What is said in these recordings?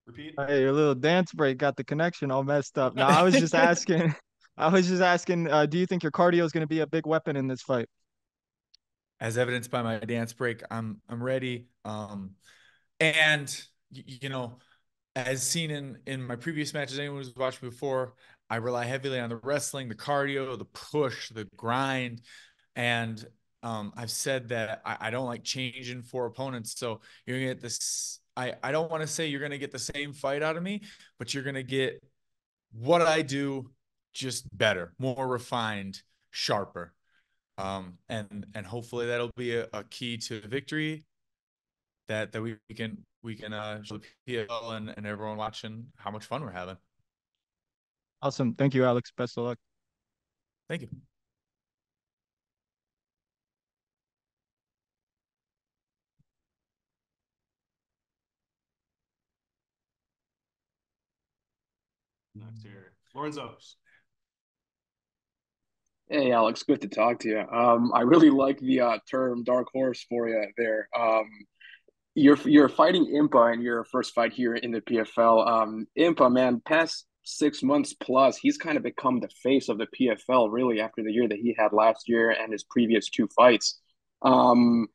Repeat. Hey, your little dance break got the connection all messed up. No, I was just asking. I was just asking. Do you think your cardio is going to be a big weapon in this fight? As evidenced by my dance break, I'm ready. And you know, as seen in my previous matches, anyone who's watched me before, I rely heavily on the wrestling, the cardio, the push, the grind, and I've said that I don't like changing for opponents. So you're gonna get this. I don't want to say you're gonna get the same fight out of me, but you're gonna get what I do, just better, more refined, sharper. And hopefully that'll be a key to victory that we can show the PFL and everyone watching how much fun we're having. Awesome. Thank you, Alex. Best of luck. Thank you. Next here, Lorenzo's. Hey Alex, good to talk to you. I really like the term dark horse for you there. You're fighting Impa in your first fight here in the PFL. Impa, man, past 6 months plus, he's kind of become the face of the PFL really after the year that he had last year and his previous two fights. Um,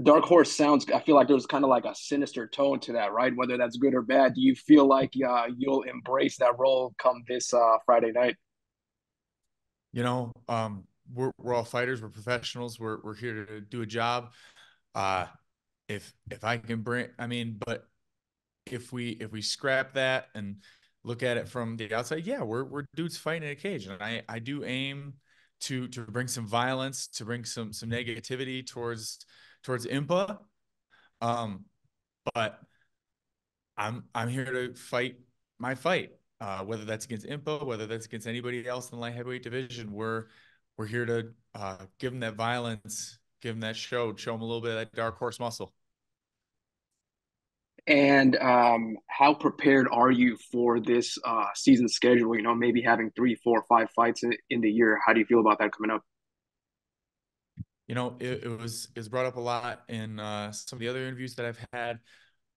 dark horse sounds. I feel like there's kind of like a sinister tone to that, right? Whether that's good or bad. Do you feel like you'll embrace that role come this Friday night? You know, we're all fighters, we're professionals, we're here to do a job. Uh, if I can bring, I mean, but if we scrap that and look at it from the outside, yeah, we're dudes fighting in a cage, and I do aim to bring some violence, to bring some negativity towards Impa. Um, but I'm here to fight my fight. Whether that's against Impa, whether that's against anybody else in the light heavyweight division, we're here to give them that violence, give them that show them a little bit of that dark horse muscle. And how prepared are you for this season schedule? You know, maybe having three, four, five fights in the year. How do you feel about that coming up? You know, it was brought up a lot in some of the other interviews that I've had,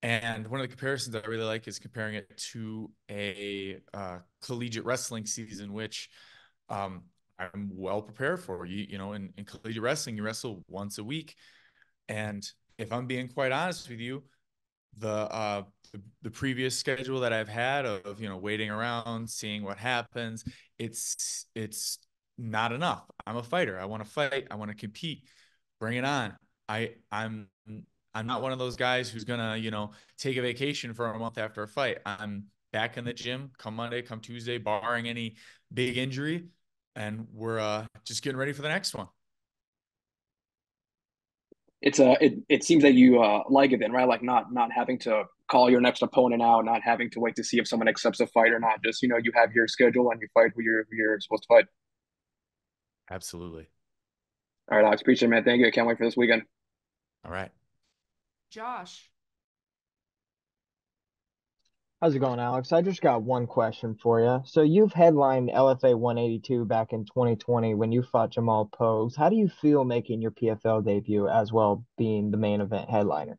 and one of the comparisons I really like is comparing it to a collegiate wrestling season, which um, I'm well prepared for. You know, in collegiate wrestling, you wrestle once a week, and if I'm being quite honest with you, the uh the previous schedule that I've had of waiting around, seeing what happens, it's not enough. I'm a fighter. I want to fight. I want to compete. Bring it on. I'm not one of those guys who's gonna take a vacation for a month after a fight. I'm back in the gym come Monday, come Tuesday, barring any big injury, and we're just getting ready for the next one. It seems that you like it then, right? Like not having to call your next opponent out, not having to wait to see if someone accepts a fight or not. Just you have your schedule and you fight who you're supposed to fight. Absolutely. All right, Alex, appreciate it, man. Thank you. I can't wait for this weekend. All right. Josh. How's it going, Alex? I just got one question for you. So you've headlined LFA 182 back in 2020 when you fought Jamal Pogues. How do you feel making your PFL debut as well being the main event headliner?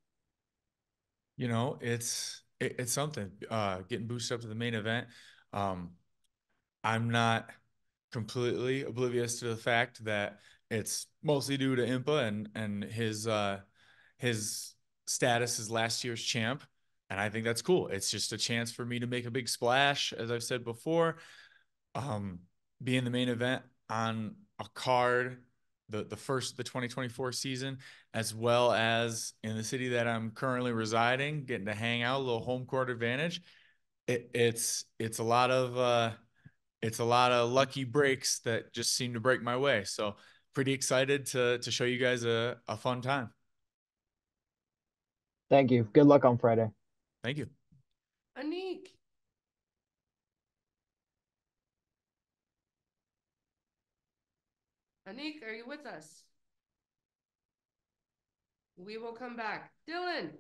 It's something. Getting boosted up to the main event. Um, I'm not completely oblivious to the fact that it's mostly due to Impa and his status as last year's champ. And I think that's cool. It's just a chance for me to make a big splash, as I've said before. Um, be in the main event on a card, the 2024 season, as well as in the city that I'm currently residing, getting to hang out, a little home court advantage. It's a lot of lucky breaks that just seem to break my way. So pretty excited to show you guys a fun time. Thank you. Good luck on Friday. Thank you. Anik. Anik, are you with us? We will come back. Dylan.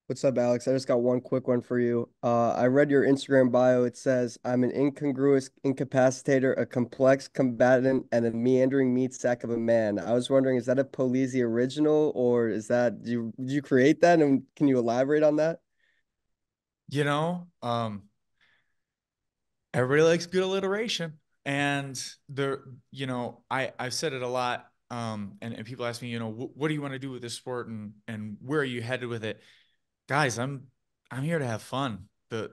What's up, Alex? I just got one quick one for you. I read your Instagram bio. It says, I'm an incongruous incapacitator, a complex combatant, and a meandering meat sack of a man. I was wondering, is that a Polizzi original or did you create that? And can you elaborate on that? you know, everybody likes good alliteration. And I've said it a lot. And people ask me, what do you want to do with this sport, and where are you headed with it? Guys, I'm here to have fun. The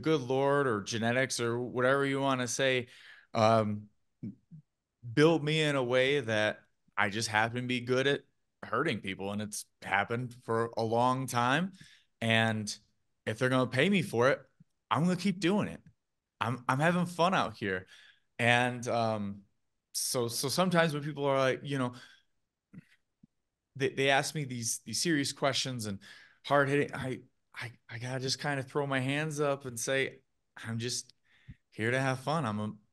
good Lord or genetics or whatever you want to say, um, build me in a way that I just happen to be good at hurting people. And it's happened for a long time. And if they're going to pay me for it, I'm going to keep doing it. I'm having fun out here. And so sometimes when people are like, they ask me these serious questions and hard hitting, I gotta just kind of throw my hands up and say, I'm just here to have fun.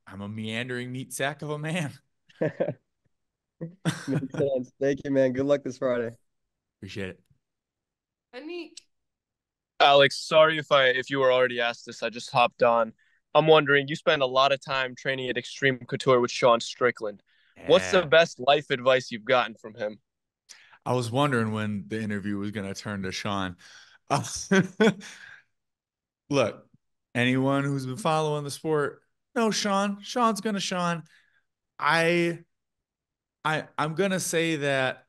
I'm a meandering meat sack of a man. Makes sense. Thank you, man. Good luck this Friday. Appreciate it. Anik. Alex, sorry if you were already asked this. I just hopped on. I'm wondering, you spend a lot of time training at Extreme Couture with Sean Strickland. What's the Yeah. best life advice you've gotten from him? I was wondering when the interview was gonna turn to Sean. Uh, Look, anyone who's been following the sport, no, Sean's gonna Sean. I I'm gonna say that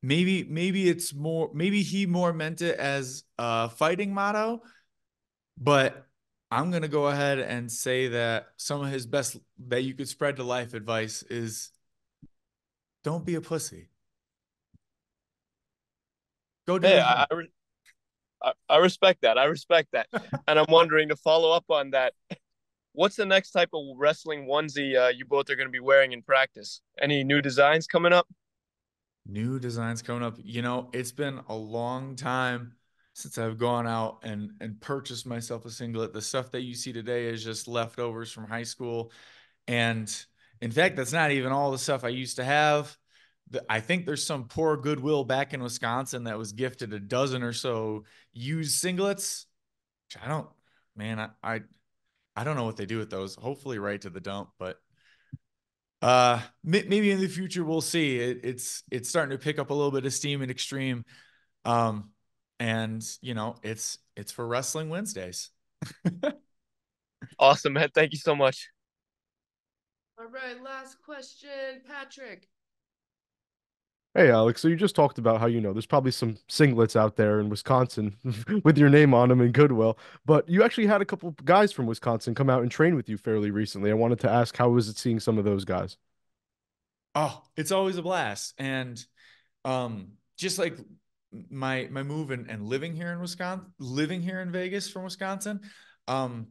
maybe it's more, maybe he more meant it as a fighting motto, but I'm gonna go ahead and say that some of his best that you could spread to life advice is don't be a pussy. Go do Hey, your thing. I respect that. I respect that. And I'm wondering, to follow up on that, what's the next type of wrestling onesie you both are going to be wearing in practice? Any new designs coming up? New designs coming up. It's been a long time since I've gone out and purchased myself a singlet. The stuff that you see today is just leftovers from high school. And in fact, that's not even all the stuff I used to have. I think there's some poor goodwill back in Wisconsin that was gifted a dozen or so used singlets. Which I don't, man, I don't know what they do with those. Hopefully right to the dump, but maybe in the future we'll see. It's starting to pick up a little bit of steam in Extreme. Um, and it's for Wrestling Wednesdays. Awesome, man. Thank you so much. All right, last question, Patrick. Hey, Alex, so you just talked about how, there's probably some singlets out there in Wisconsin with your name on them in Goodwill, but you actually had a couple guys from Wisconsin come out and train with you fairly recently. I wanted to ask, how was it seeing some of those guys? Oh, it's always a blast. And just like my move and living here in Wisconsin, living here in Vegas from Wisconsin, um,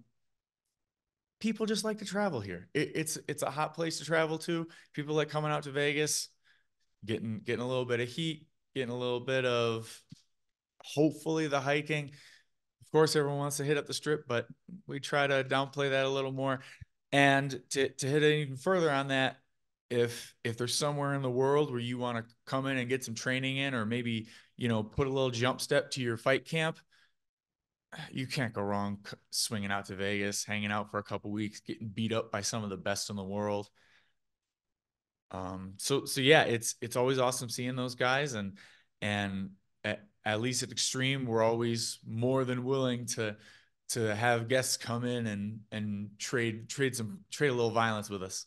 people just like to travel here. It's a hot place to travel to. People like coming out to Vegas, getting a little bit of heat, getting a little bit of hopefully the hiking. Of course, everyone wants to hit up the strip, but we try to downplay that a little more. And to hit it even further on that, if there's somewhere in the world where you want to come in and get some training in, or maybe put a little jump step to your fight camp, you can't go wrong swinging out to Vegas, hanging out for a couple weeks, getting beat up by some of the best in the world. So yeah, it's always awesome seeing those guys, and at least at Extreme, we're always more than willing to have guests come in and trade a little violence with us.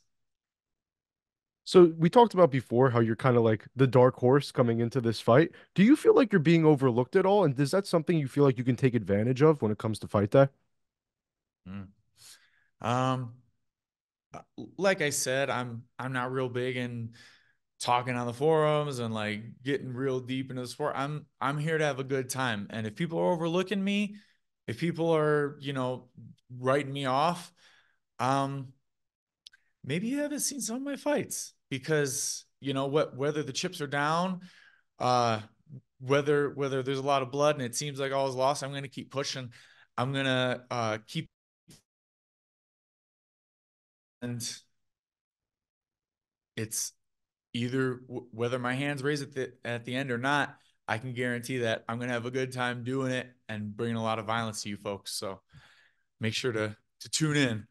So we talked about before how you're kind of like the dark horse coming into this fight. Do you feel like you're being overlooked at all? And is that something you feel like you can take advantage of when it comes to fight day? Mm. Um, like I said, I'm not real big in talking on the forums and like getting real deep into the sport. I'm here to have a good time. And if people are overlooking me, if people are, writing me off, maybe you haven't seen some of my fights, because whether the chips are down, uh, whether there's a lot of blood and it seems like all is lost, I'm going to keep pushing. I'm going to keep, and it's either whether my hands raise at the end or not, I can guarantee that I'm going to have a good time doing it and bringing a lot of violence to you folks. So make sure to tune in.